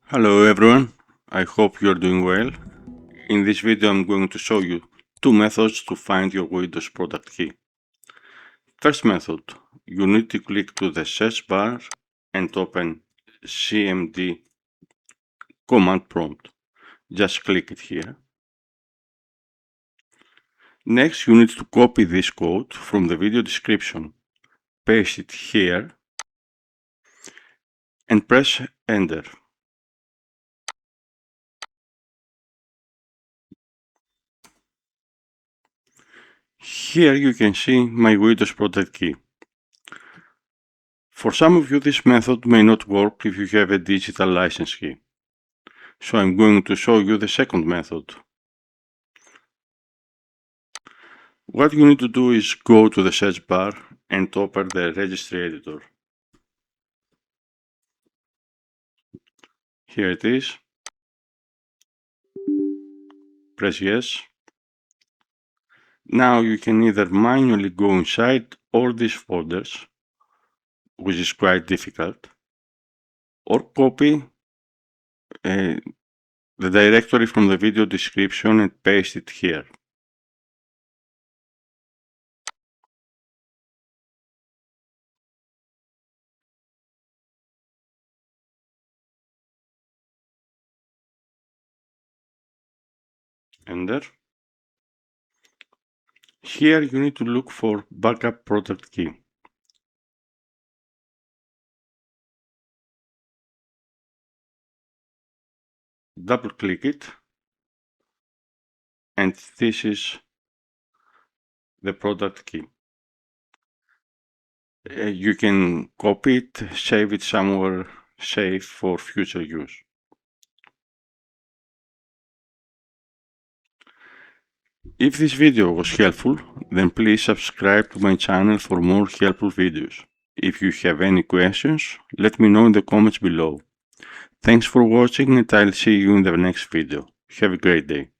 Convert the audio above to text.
Hello everyone, I hope you're doing well. In this video I'm going to show you two methods to find your Windows product key. First method, you need to click to the search bar and open CMD command prompt. Just click it here. Next you need to copy this code from the video description, paste it here and press enter. Here you can see my Windows product key. For some of you this method may not work if you have a digital license key. So I'm going to show you the second method. What you need to do is go to the search bar and open the Registry Editor. Here it is. Press yes. Now you can either manually go inside all these folders, which is quite difficult, or copy the directory from the video description and paste it here. Enter. Here you need to look for backup product key. Double click it, and this is the product key. You can copy it, save it somewhere safe for future use. If this video was helpful, then please subscribe to my channel for more helpful videos. If you have any questions, let me know in the comments below. Thanks for watching and I'll see you in the next video. Have a great day.